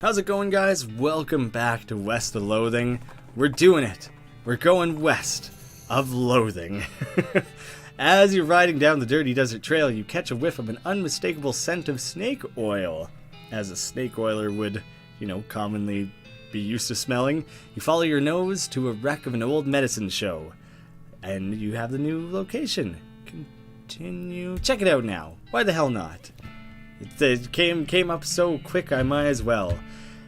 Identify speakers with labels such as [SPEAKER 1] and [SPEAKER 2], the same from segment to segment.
[SPEAKER 1] How's it going, guys? Welcome back to West of Loathing. We're doing it. We're going west of loathing. As you're riding down the dirty desert trail, you catch a whiff of an unmistakable scent of snake oil. As a snake oiler would, commonly be used to smelling, you follow your nose to a wreck of an old medicine show. And you have the new location. Continue. Check it out now. Why the hell not? It came up so quick I might as well.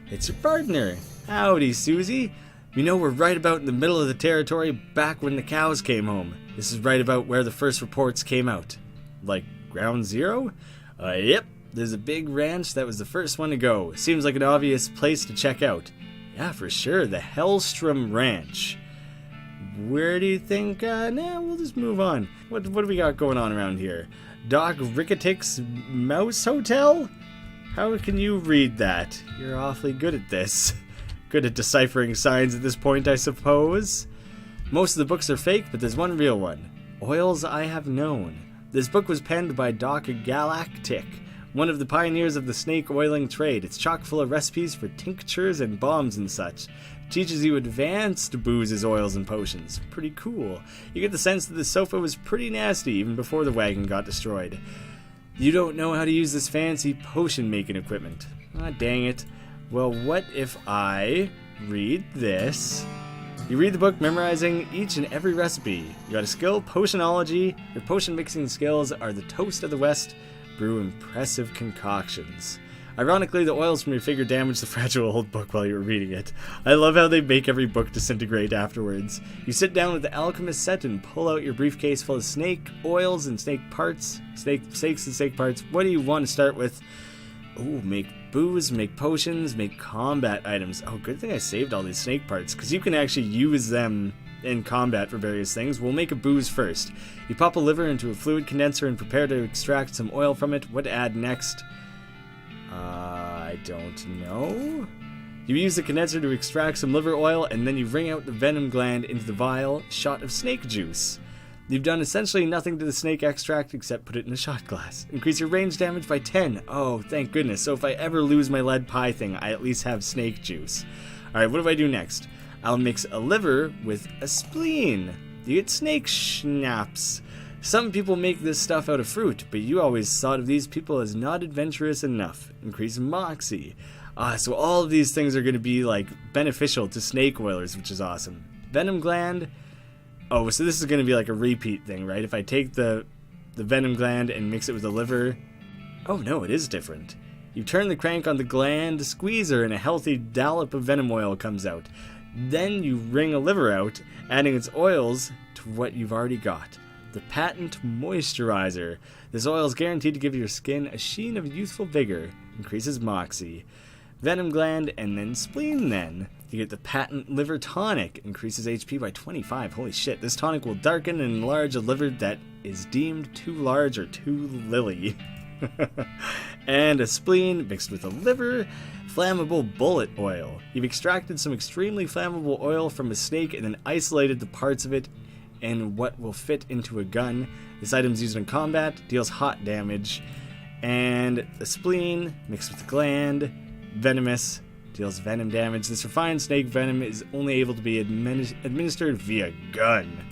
[SPEAKER 1] It's your partner. Howdy, Susie. You know we're right about in the middle of the territory back when the cows came home. This is right about where the first reports came out. Like ground zero? Yep. There's a big ranch that was the first one to go. Seems like an obvious place to check out. Yeah, for sure. The Hellstrom Ranch. Where do you think? We'll just move on. What do we got going on around here? Doc Ricketic's Mouse Hotel? How can you read that? You're awfully good at this. Good at deciphering signs at this point, I suppose. Most of the books are fake, but there's one real one. Oils I Have Known. This book was penned by Doc Galactic, one of the pioneers of the snake oiling trade. It's chock full of recipes for tinctures and bombs and such. It teaches you advanced boozes, oils, and potions. Pretty cool. You get the sense that the sofa was pretty nasty even before the wagon got destroyed. You don't know how to use this fancy potion-making equipment. Ah, dang it. Well, what if I read this? You read the book memorizing each and every recipe. You got a skill, Potionology. Your potion-mixing skills are the toast of the West. Brew impressive concoctions. Ironically, the oils from your figure damaged the fragile old book while you were reading it. I love how they make every book disintegrate afterwards. You sit down with the alchemist set and pull out your briefcase full of snake oils and snake parts. Steaks and snake parts. What do you want to start with? Ooh, make booze, make potions, make combat items. Oh, good thing I saved all these snake parts, because you can actually use them in combat for various things. We'll make a booze first. You pop a liver into a fluid condenser and prepare to extract some oil from it. What to add next? I don't know. You use the condenser to extract some liver oil, and then you wring out the venom gland into the vial shot of snake juice. You've done essentially nothing to the snake extract except put it in a shot glass. Increase your range damage by 10. Oh, thank goodness. So if I ever lose my lead pie thing, I at least have snake juice. Alright, what do I do next? I'll mix a liver with a spleen. You get snake schnapps. Some people make this stuff out of fruit, but you always thought of these people as not adventurous enough. Increase moxie. So all of these things are going to be beneficial to snake oilers, which is awesome. Venom Gland. Oh, so this is going to be like a repeat thing, right? If I take the venom gland and mix it with the liver. Oh no, it is different. You turn the crank on the gland squeezer and a healthy dollop of venom oil comes out. Then you wring a liver out, adding its oils to what you've already got. The patent moisturizer. This oil is guaranteed to give your skin a sheen of youthful vigor. Increases moxie. Venom gland and then spleen then. You get the patent liver tonic. Increases HP by 25. Holy shit, this tonic will darken and enlarge a liver that is deemed too large or too lily. And a spleen mixed with a liver. Flammable bullet oil. You've extracted some extremely flammable oil from a snake and then isolated the parts of it and what will fit into a gun. This item is used in combat, deals hot damage. And the spleen mixed with the gland. Venomous. Deals venom damage. This refined snake venom is only able to be administered via gun.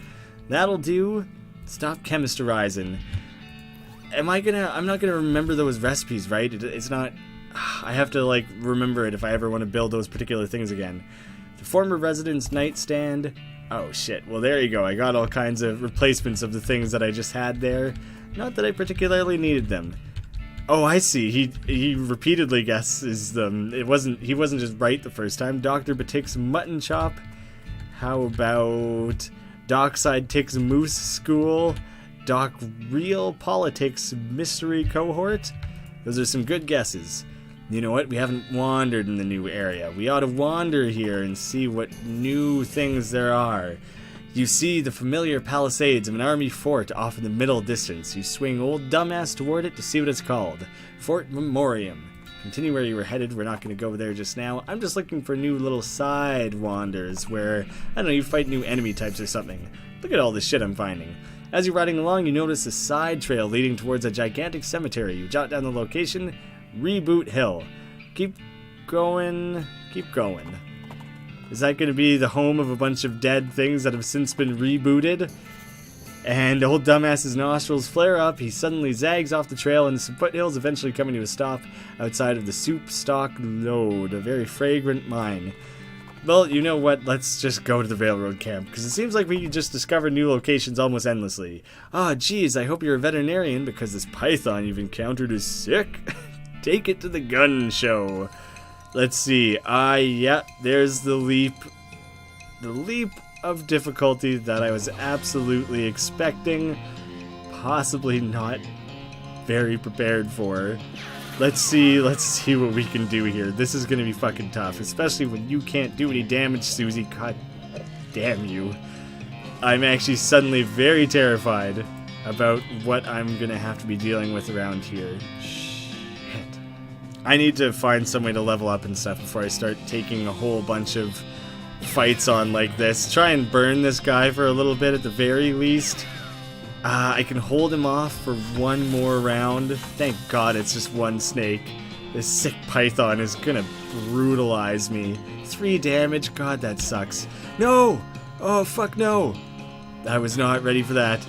[SPEAKER 1] That'll do. Stop chemisterizing. I'm not gonna remember those recipes, right? It's not. I have to remember it if I ever want to build those particular things again. The former resident's nightstand. Oh shit. Well, there you go. I got all kinds of replacements of the things that I just had there. Not that I particularly needed them. Oh, I see. He repeatedly guesses them. He wasn't just right the first time. Dr. Batik's mutton chop. How about Dockside Tick's moose school? Doc Real Politics mystery cohort? Those are some good guesses. You know what? We haven't wandered in the new area. We ought to wander here and see what new things there are. You see the familiar palisades of an army fort off in the middle distance. You swing old dumbass toward it to see what it's called. Fort Memoriam. Continue where you were headed. We're not going to go there just now. I'm just looking for new little side wanders where, I don't know, you fight new enemy types or something. Look at all this shit I'm finding. As you're riding along, you notice a side trail leading towards a gigantic cemetery. You jot down the location, Reboot Hill. Keep going. Keep going. Is that going to be the home of a bunch of dead things that have since been rebooted? And old dumbass's nostrils flare up, he suddenly zags off the trail into some foothills, eventually coming to a stop outside of the Soup Stock Lode, a very fragrant mine. Well, you know what, let's just go to the railroad camp, because it seems like we can just discover new locations almost endlessly. Ah, geez, I hope you're a veterinarian, because this python you've encountered is sick. Take it to the gun show. Let's see, yeah, there's the leap. The leap of difficulty that I was absolutely expecting, possibly not very prepared for. Let's see what we can do here. This is gonna be fucking tough, especially when you can't do any damage, Susie. God damn you. I'm actually suddenly very terrified about what I'm gonna have to be dealing with around here. Shit. I need to find some way to level up and stuff before I start taking a whole bunch of fights on like this. Try and burn this guy for a little bit at the very least. I can hold him off for one more round. Thank God it's just one snake. This sick python is gonna brutalize me. 3 damage? God, that sucks. No! Oh, fuck no! I was not ready for that.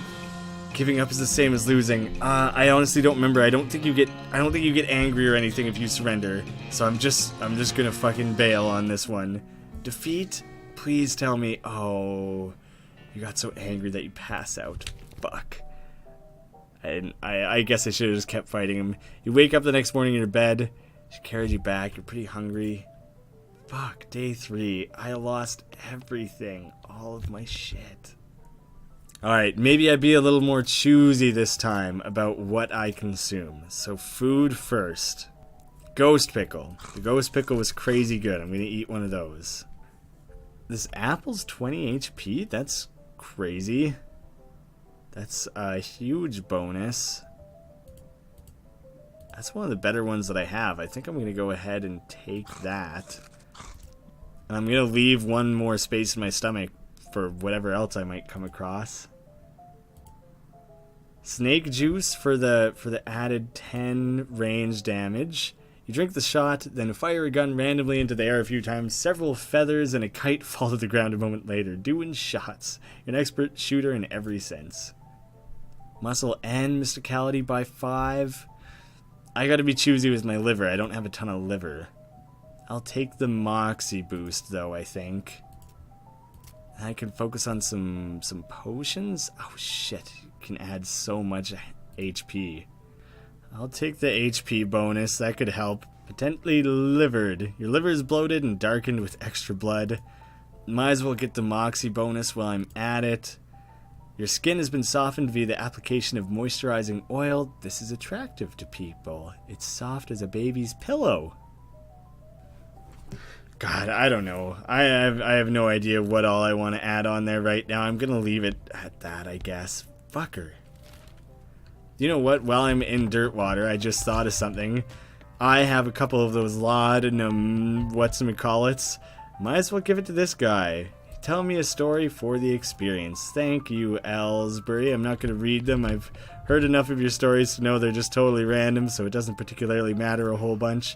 [SPEAKER 1] Giving up is the same as losing. I honestly don't remember. I don't think you get angry or anything if you surrender. So I'm just gonna fucking bail on this one. Defeat? Please tell me. Oh, you got so angry that you pass out. Fuck. I guess I should have just kept fighting him. You wake up the next morning in your bed. She carries you back. You're pretty hungry. Fuck, day 3. I lost everything. All of my shit. Alright, maybe I'd be a little more choosy this time about what I consume. So food first. Ghost pickle. The ghost pickle was crazy good. I'm gonna eat one of those. This apple's 20 HP? That's crazy. That's a huge bonus. That's one of the better ones that I have. I think I'm going to go ahead and take that. And I'm going to leave one more space in my stomach for whatever else I might come across. Snake juice for the added 10 range damage. You drink the shot, then fire a gun randomly into the air a few times. Several feathers and a kite fall to the ground a moment later. Doing shots. You're an expert shooter in every sense. Muscle and mysticality by 5. I gotta be choosy with my liver. I don't have a ton of liver. I'll take the Moxie boost, though, I think. I can focus on some potions. Oh, shit. You can add so much HP. I'll take the HP bonus. That could help. Potently livered. Your liver is bloated and darkened with extra blood. Might as well get the Moxie bonus while I'm at it. Your skin has been softened via the application of moisturizing oil. This is attractive to people. It's soft as a baby's pillow. God, I don't know. I have no idea what all I want to add on there right now. I'm going to leave it at that, I guess. Fucker. You know what? While I'm in dirt water, I just thought of something. I have a couple of those laudanum whatchamacallits. Might as well give it to this guy. Tell me a story for the experience. Thank you, Ellsbury. I'm not going to read them. I've heard enough of your stories to know they're just totally random, so it doesn't particularly matter a whole bunch.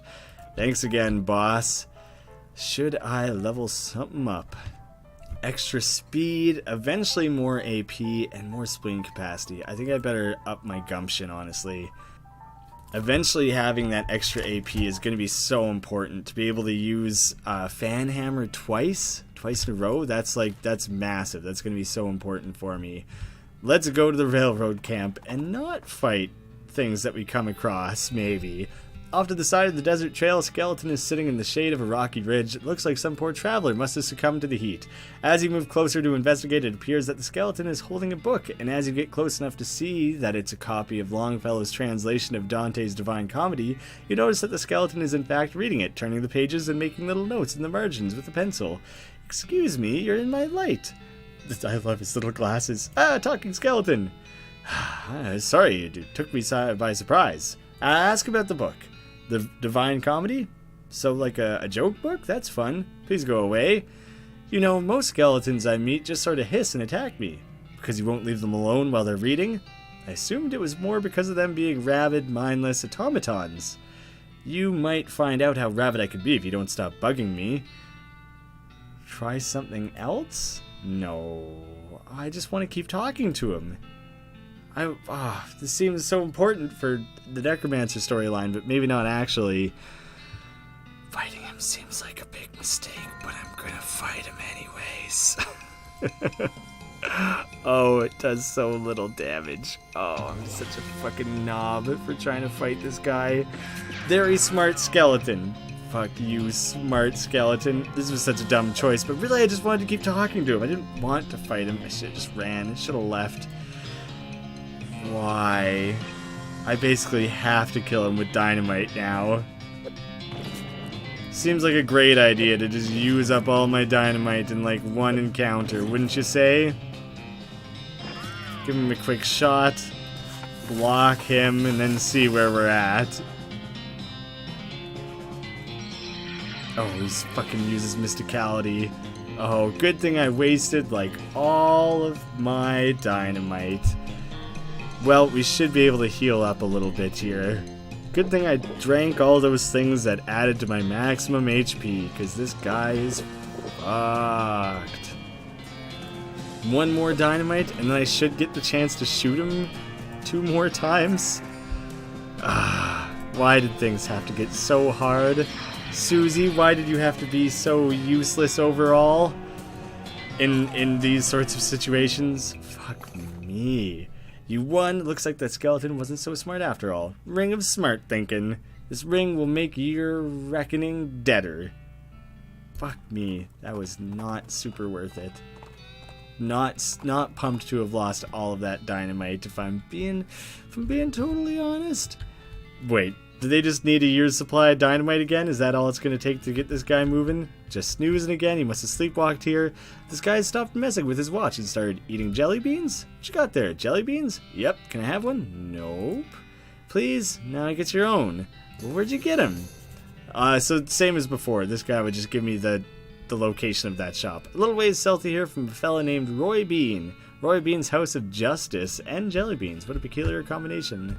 [SPEAKER 1] Thanks again, boss. Should I level something up? Extra speed, eventually more AP, and more spleen capacity. I think I better up my gumption, honestly. Eventually having that extra AP is going to be so important. To be able to use Fan Hammer twice in a row, that's massive. That's going to be so important for me. Let's go to the railroad camp and not fight things that we come across, maybe. Off to the side of the desert trail, a skeleton is sitting in the shade of a rocky ridge. It looks like some poor traveler must have succumbed to the heat. As you move closer to investigate, it appears that the skeleton is holding a book, and as you get close enough to see that it's a copy of Longfellow's translation of Dante's Divine Comedy, you notice that the skeleton is in fact reading it, turning the pages and making little notes in the margins with a pencil. Excuse me, you're in my light. I love his little glasses. Talking skeleton. Sorry, it took me by surprise. Ask about the book. The Divine Comedy? So like a joke book? That's fun. Please go away. You know, most skeletons I meet just sort of hiss and attack me. Because you won't leave them alone while they're reading? I assumed it was more because of them being rabid, mindless automatons. You might find out how rabid I could be if you don't stop bugging me. Try something else? No. I just want to keep talking to him. This seems so important for the Necromancer storyline, but maybe not actually. Fighting him seems like a big mistake, but I'm gonna fight him anyways. Oh, it does so little damage. Oh, I'm such a fucking knob for trying to fight this guy. Very smart skeleton. Fuck you, smart skeleton. This was such a dumb choice, but really I just wanted to keep talking to him. I didn't want to fight him. I should have just ran. I should have left. Why? I basically have to kill him with dynamite now. Seems like a great idea to just use up all my dynamite in like one encounter, wouldn't you say? Give him a quick shot, block him, and then see where we're at. Oh, he's fucking uses mysticality. Oh, good thing I wasted like all of my dynamite. Well, we should be able to heal up a little bit here. Good thing I drank all those things that added to my maximum HP, because this guy is fucked. One more dynamite, and then I should get the chance to shoot him 2 more times. Why did things have to get so hard? Susie, why did you have to be so useless overall in these sorts of situations? Fuck me. You won. Looks like that skeleton wasn't so smart after all. Ring of smart thinking. This ring will make your reckoning deader. Fuck me. That was not super worth it. Not pumped to have lost all of that dynamite, if I'm being totally honest. Wait, do they just need a year's supply of dynamite again? Is that all it's going to take to get this guy moving? Just snoozing again? He must have sleepwalked here. This guy stopped messing with his watch and started eating jelly beans? What you got there? Jelly beans? Yep. Can I have one? Nope. Please? Now I get your own. Well, where'd you get him? So same as before. This guy would just give me the location of that shop. A little ways south of here from a fella named Roy Bean. Roy Bean's House of Justice and jelly beans. What a peculiar combination.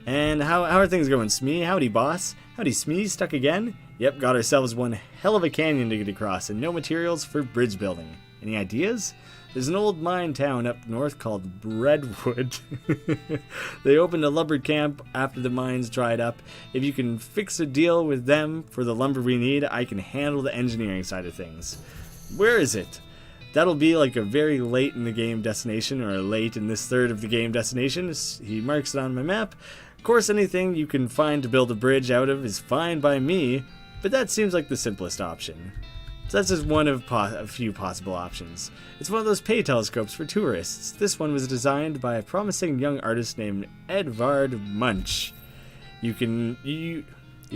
[SPEAKER 1] And how are things going, Smee? Howdy, boss. Howdy, Smee. Stuck again? Yep, got ourselves one hell of a canyon to get across and no materials for bridge building. Any ideas? There's an old mine town up north called Breadwood. They opened a lumber camp after the mines dried up. If you can fix a deal with them for the lumber we need, I can handle the engineering side of things. Where is it? That'll be like a very late in the game destination, or late in this third of the game destination. He marks it on my map. Of course, anything you can find to build a bridge out of is fine by me, but that seems like the simplest option. So that's just one of a few possible options. It's one of those pay telescopes for tourists. This one was designed by a promising young artist named Edvard Munch. You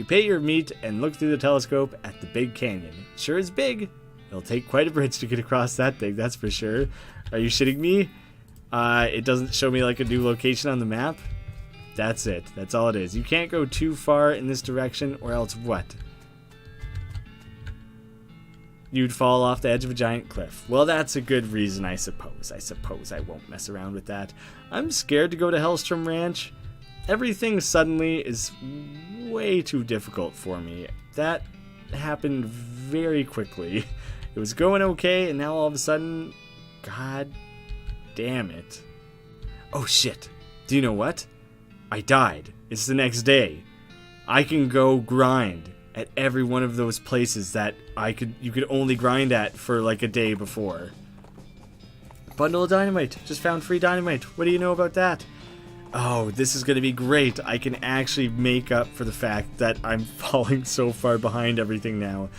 [SPEAKER 1] pay your meat and look through the telescope at the big canyon. It sure is big. It'll take quite a bridge to get across that thing, that's for sure. Are you shitting me? It doesn't show me like a new location on the map. That's it. That's all it is. You can't go too far in this direction, or else what? You'd fall off the edge of a giant cliff. Well, that's a good reason, I suppose. I suppose I won't mess around with that. I'm scared to go to Hellstrom Ranch. Everything suddenly is way too difficult for me. That happened very quickly. It was going okay, and now all of a sudden, god damn it. Oh shit. Do you know what? I died. It's the next day. I can go grind at every one of those places that you could only grind at for like a day before. Bundle of dynamite. Just found free dynamite. What do you know about that? Oh, this is going to be great. I can actually make up for the fact that I'm falling so far behind everything now.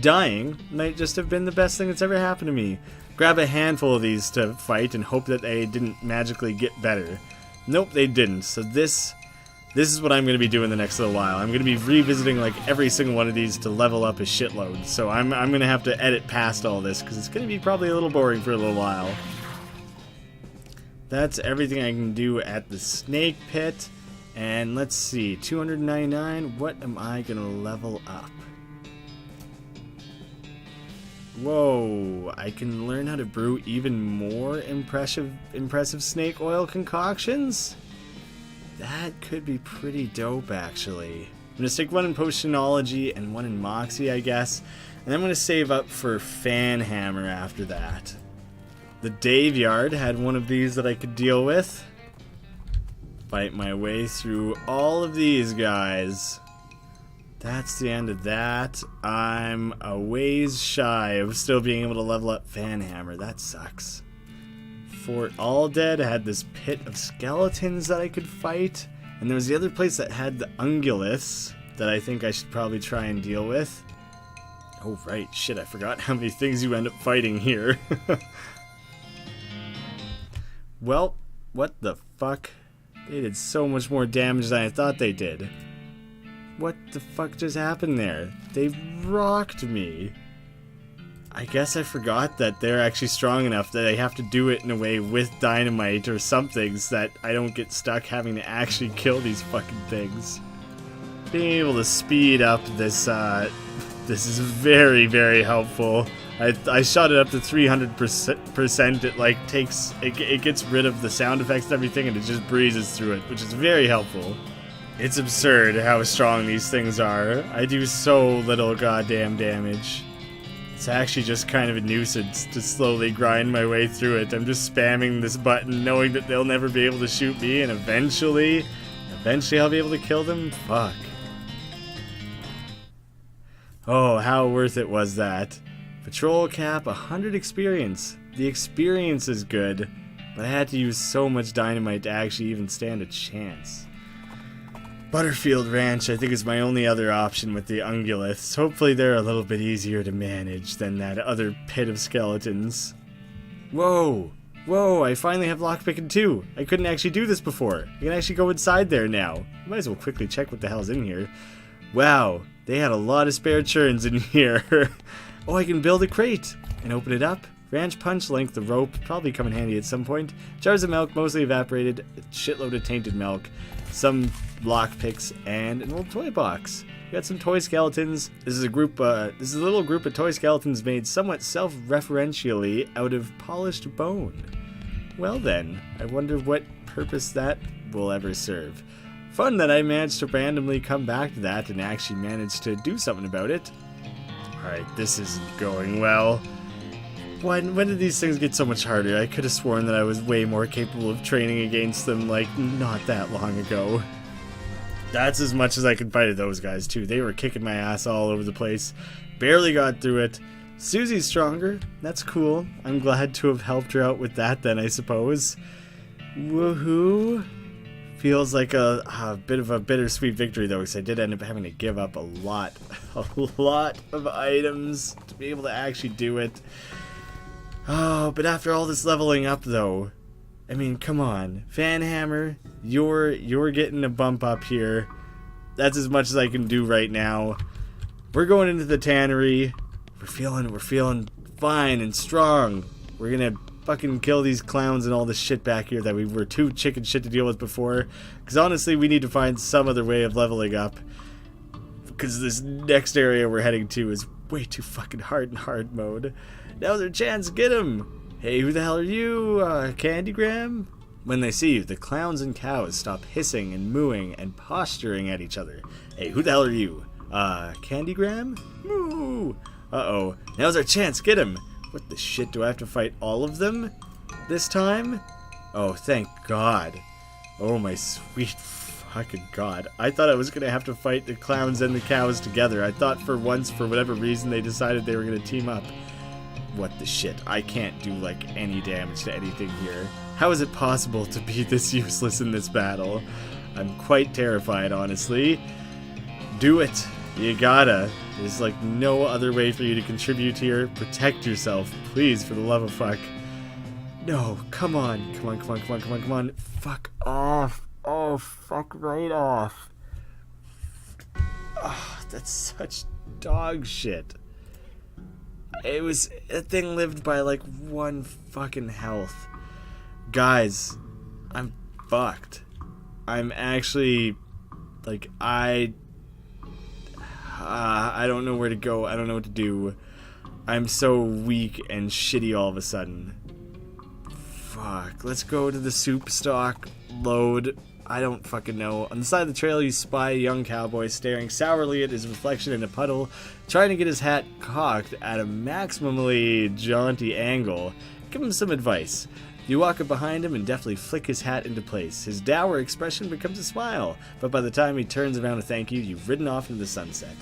[SPEAKER 1] Dying might just have been the best thing that's ever happened to me. Grab a handful of these to fight and hope that they didn't magically get better. Nope, they didn't. So this is what I'm going to be doing the next little while. I'm going to be revisiting like every single one of these to level up a shitload. So I'm going to have to edit past all this because it's going to be probably a little boring for a little while. That's everything I can do at the snake pit. And let's see, 299. What am I going to level up? Whoa, I can learn how to brew even more impressive snake oil concoctions? That could be pretty dope, actually. going to stick one in Potionology and one in Moxie, I guess. And I'm going to save up for Fan Hammer after that. The Daveyard had one of these that I could deal with. Fight my way through all of these guys. That's the end of that. I'm a ways shy of still being able to level up Fan Hammer. That sucks. Fort All Dead had this pit of skeletons that I could fight. And there was the other place that had the unguliths that I think I should probably try and deal with. Oh, right. Shit, I forgot how many things you end up fighting here. Well, what the fuck? They did so much more damage than I thought they did. What the fuck just happened there? They rocked me. I guess I forgot that they're actually strong enough that I have to do it in a way with dynamite or something so that I don't get stuck having to actually kill these fucking things. Being able to speed up this, this is very, very helpful. I shot it up to 300%. It like takes, it gets rid of the sound effects and everything, and it just breezes through it, which is very helpful. It's absurd how strong these things are. I do so little goddamn damage. It's actually just kind of a nuisance to slowly grind my way through it. I'm just spamming this button knowing that they'll never be able to shoot me, and eventually I'll be able to kill them? Fuck. Oh, how worth it was that. Patrol cap, 100 experience. The experience is good, but I had to use so much dynamite to actually even stand a chance. Butterfield Ranch, I think, is my only other option with the unguliths. Hopefully they're a little bit easier to manage than that other pit of skeletons. Whoa! Whoa, I finally have lockpicking too. I couldn't actually do this before. I can actually go inside there now. Might as well quickly check what the hell's in here. Wow, they had a lot of spare churns in here. Oh, I can build a crate and open it up. Ranch punch, length of rope, probably come in handy at some point. Jars of milk, mostly evaporated, a shitload of tainted milk, some lockpicks, and an old toy box. We got some toy skeletons. This is a little group of toy skeletons made somewhat self-referentially out of polished bone. Well then, I wonder what purpose that will ever serve. Fun that I managed to randomly come back to that and actually manage to do something about it. Alright, this isn't going well. When did these things get so much harder? I could have sworn that I was way more capable of training against them, like, not that long ago. That's as much as I could fight of those guys, too. They were kicking my ass all over the place. Barely got through it. Susie's stronger. That's cool. I'm glad to have helped her out with that then, I suppose. Woohoo! Feels like a bit of a bittersweet victory, though, because I did end up having to give up a lot of items to be able to actually do it. Oh, but after all this leveling up, though, I mean, come on. Fan Hammer, you're getting a bump up here. That's as much as I can do right now. We're going into the tannery. We're feeling fine and strong. We're gonna fucking kill these clowns and all this shit back here that we were too chicken shit to deal with before. Because honestly, we need to find some other way of leveling up. Because this next area we're heading to is way too fucking hard in hard mode. Now's our chance, get him! Hey, who the hell are you, Candy Graeme? When they see you, the clowns and cows stop hissing and mooing and posturing at each other. Hey, who the hell are you? Candy Graeme? Moo! Uh-oh, now's our chance, get him! What the shit, do I have to fight all of them this time? Oh, thank God. Oh my sweet fucking God. I thought I was gonna have to fight the clowns and the cows together. I thought for once, for whatever reason, they decided they were gonna team up. What the shit? I can't do, like, any damage to anything here. How is it possible to be this useless in this battle? I'm quite terrified, honestly. Do it. You gotta. There's, like, no other way for you to contribute here. Protect yourself, please, for the love of fuck. No, come on. Come on, come on, come on, come on, come on. Fuck off. Oh, fuck right off. Oh, that's such dog shit. That thing lived by like 1 fucking health. Guys, I'm fucked. I'm actually, like, I don't know where to go. I don't know what to do. I'm so weak and shitty all of a sudden. Fuck, let's go to the soup stock, load. I don't fucking know. On the side of the trail, you spy a young cowboy staring sourly at his reflection in a puddle, trying to get his hat cocked at a maximally jaunty angle. Give him some advice. You walk up behind him and deftly flick his hat into place. His dour expression becomes a smile, but by the time he turns around to thank you, you've ridden off into the sunset.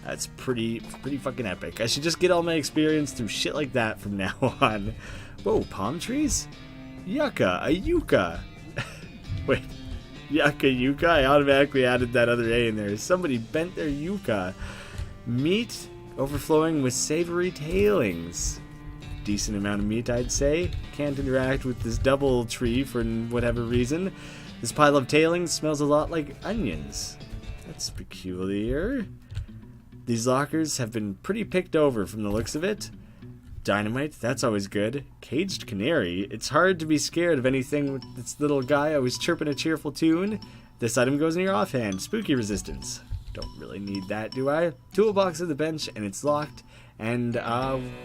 [SPEAKER 1] That's pretty fucking epic. I should just get all my experience through shit like that from now on. Whoa, palm trees? Yucca, a yucca. Wait, yucca, yucca? I automatically added that other A in there. Somebody bent their yucca. Meat overflowing with savory tailings. Decent amount of meat, I'd say. Can't interact with this double tree for whatever reason. This pile of tailings smells a lot like onions. That's peculiar. These lockers have been pretty picked over from the looks of it. Dynamite, that's always good. Caged canary, it's hard to be scared of anything with this little guy always chirping a cheerful tune. This item goes in your offhand. Spooky resistance. Don't really need that, do I? Toolbox at the bench, and it's locked and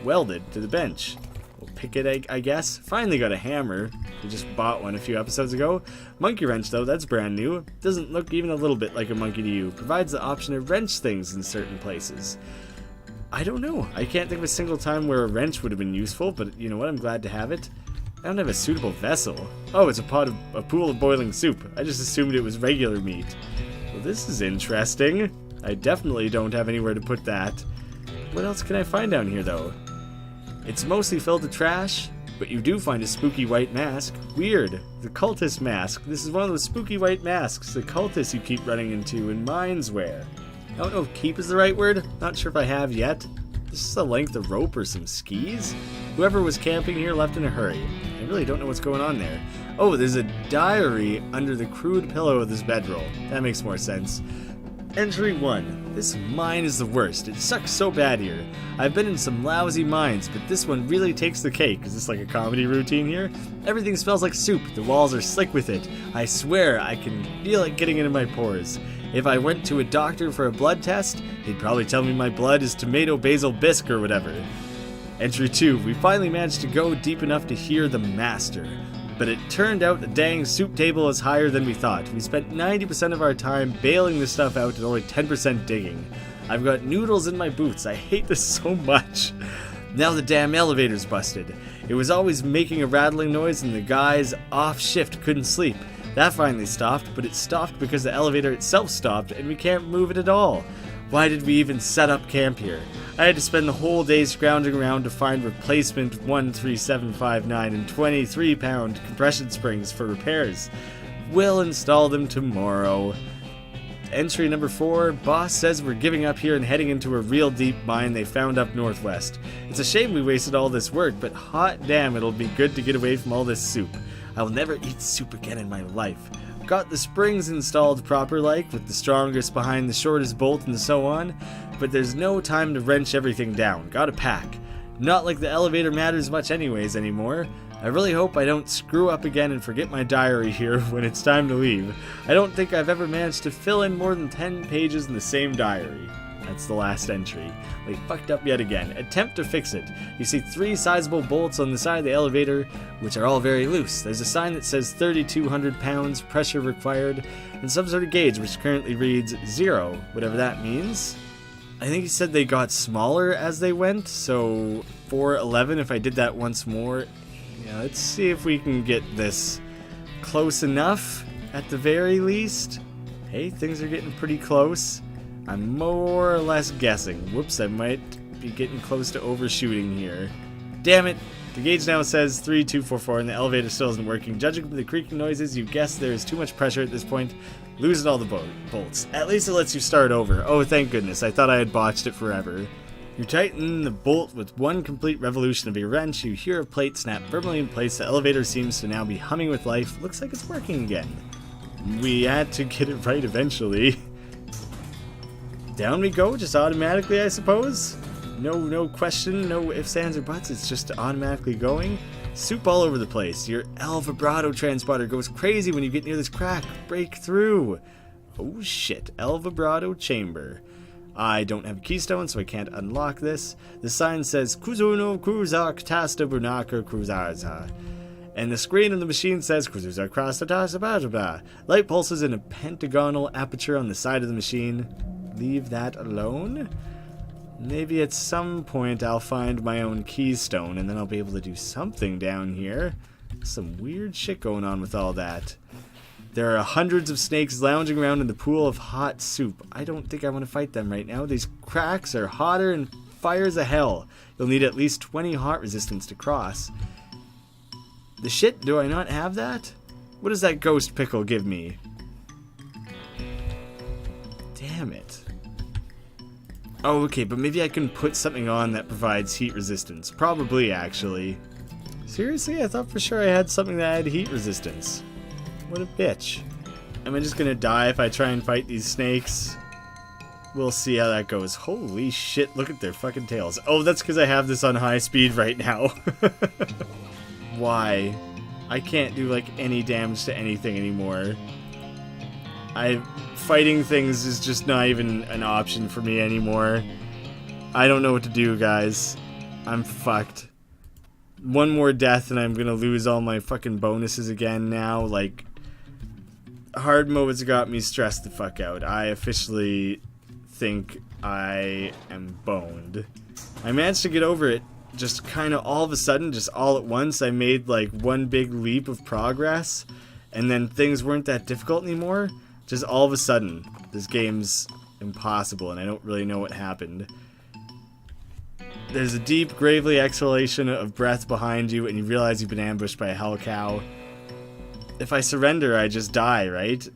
[SPEAKER 1] welded to the bench. We'll pick it, I guess. Finally got a hammer. We just bought one a few episodes ago. Monkey wrench, though, that's brand new. Doesn't look even a little bit like a monkey to you. Provides the option to wrench things in certain places. I don't know. I can't think of a single time where a wrench would have been useful, but you know what? I'm glad to have it. I don't have a suitable vessel. Oh, it's a pool of boiling soup. I just assumed it was regular meat. Well, this is interesting. I definitely don't have anywhere to put that. What else can I find down here, though? It's mostly filled with trash, but you do find a spooky white mask. Weird. The Cultist Mask. This is one of those spooky white masks the cultists you keep running into and mines wear. I don't know if keep is the right word. Not sure if I have yet. This is a length of rope or some skis? Whoever was camping here left in a hurry. I really don't know what's going on there. Oh, there's a diary under the crude pillow of this bedroll. That makes more sense. Entry 1. This mine is the worst. It sucks so bad here. I've been in some lousy mines, but this one really takes the cake. Is this like a comedy routine here? Everything smells like soup. The walls are slick with it. I swear I can feel it getting into my pores. If I went to a doctor for a blood test, he'd probably tell me my blood is tomato basil bisque or whatever. Entry 2. We finally managed to go deep enough to hear the master. But it turned out the dang soup table is higher than we thought. We spent 90% of our time bailing this stuff out and only 10% digging. I've got noodles in my boots. I hate this so much. Now the damn elevator's busted. It was always making a rattling noise and the guys off shift couldn't sleep. That finally stopped, but it stopped because the elevator itself stopped and we can't move it at all. Why did we even set up camp here? I had to spend the whole day scrounging around to find replacement 13759 and 23-pound compression springs for repairs. We'll install them tomorrow. Entry number 4, boss says we're giving up here and heading into a real deep mine they found up northwest. It's a shame we wasted all this work, but hot damn it'll be good to get away from all this soup. I will never eat soup again in my life. Got the springs installed proper like, with the strongest behind the shortest bolt and so on, but there's no time to wrench everything down. Gotta pack. Not like the elevator matters much anyways anymore. I really hope I don't screw up again and forget my diary here when it's time to leave. I don't think I've ever managed to fill in more than 10 pages in the same diary. That's the last entry. They fucked up yet again. Attempt to fix it. You see 3 sizable bolts on the side of the elevator, which are all very loose. There's a sign that says 3,200 pounds, pressure required, and some sort of gauge which currently reads 0, whatever that means. I think he said they got smaller as they went, so 411 if I did that once more. Yeah, let's see if we can get this close enough at the very least. Hey, things are getting pretty close. I'm more or less guessing. Whoops, I might be getting close to overshooting here. Damn it! The gauge now says 3244 and the elevator still isn't working. Judging from the creaking noises, you guess there is too much pressure at this point. Losing all the bolts. At least it lets you start over. Oh, thank goodness. I thought I had botched it forever. You tighten the bolt with one complete revolution of your wrench. You hear a plate snap firmly in place. The elevator seems to now be humming with life. Looks like it's working again. We had to get it right eventually. Down we go, just automatically, I suppose. No question, no ifs, ands, or buts. It's just automatically going. Soup all over the place. Your El Vibrato transporter goes crazy when you get near this crack. Break through. Oh shit, El Vibrato chamber. I don't have a keystone, so I can't unlock this. The sign says Kuzuno Kruzak Tasta Bunaka Kruzaza. And the screen of the machine says, "Cruisers across the toss, blah, blah, blah." Light pulses in a pentagonal aperture on the side of the machine. Leave that alone. Maybe at some point I'll find my own keystone, and then I'll be able to do something down here. Some weird shit going on with all that. There are hundreds of snakes lounging around in the pool of hot soup. I don't think I want to fight them right now. These cracks are hotter and fire as a hell. You'll need at least 20 heart resistance to cross. The shit, do I not have that? What does that ghost pickle give me? Damn it. Oh, okay, but maybe I can put something on that provides heat resistance. Probably, actually. Seriously? I thought for sure I had something that had heat resistance. What a bitch. Am I just gonna die if I try and fight these snakes? We'll see how that goes. Holy shit, look at their fucking tails. Oh, that's because I have this on high speed right now. Why? I can't do, like, any damage to anything anymore. Fighting things is just not even an option for me anymore. I don't know what to do, guys. I'm fucked. One more death and I'm gonna lose all my fucking bonuses again now. Like, hard modes got me stressed the fuck out. I officially think I am boned. I managed to get over it just kind of all of a sudden, just all at once. I made like one big leap of progress, and then things weren't that difficult anymore. Just all of a sudden, this game's impossible, and I don't really know what happened. There's a deep, gravely exhalation of breath behind you, and you realize you've been ambushed by a hell cow. If I surrender, I just die, right?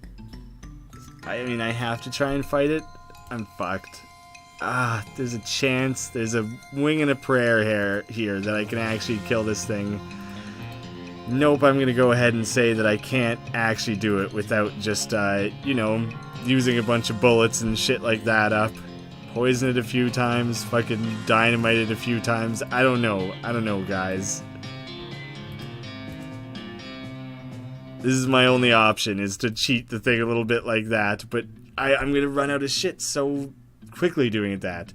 [SPEAKER 1] I mean, I have to try and fight it. I'm fucked. There's a chance, there's a wing and a prayer here that I can actually kill this thing. Nope, I'm gonna go ahead and say that I can't actually do it without just, you know, using a bunch of bullets and shit like that up. Poison it a few times, fucking dynamite it a few times. I don't know, guys. This is my only option, is to cheat the thing a little bit like that, but I'm gonna run out of shit so quickly doing that.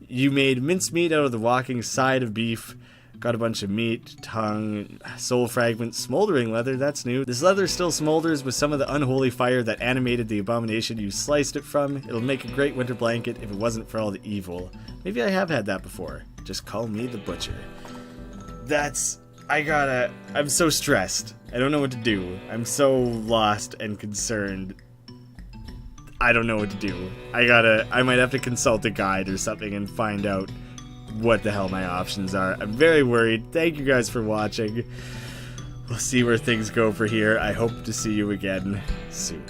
[SPEAKER 1] You made mincemeat out of the walking side of beef. Got a bunch of meat, tongue, soul fragments, smoldering leather, that's new. This leather still smolders with some of the unholy fire that animated the abomination you sliced it from. It'll make a great winter blanket if it wasn't for all the evil. Maybe I have had that before. Just call me the butcher. I'm so stressed. I don't know what to do. I'm so lost and concerned. I don't know what to do. I might have to consult a guide or something and find out what the hell my options are. I'm very worried. Thank you guys for watching. We'll see where things go for here. I hope to see you again soon.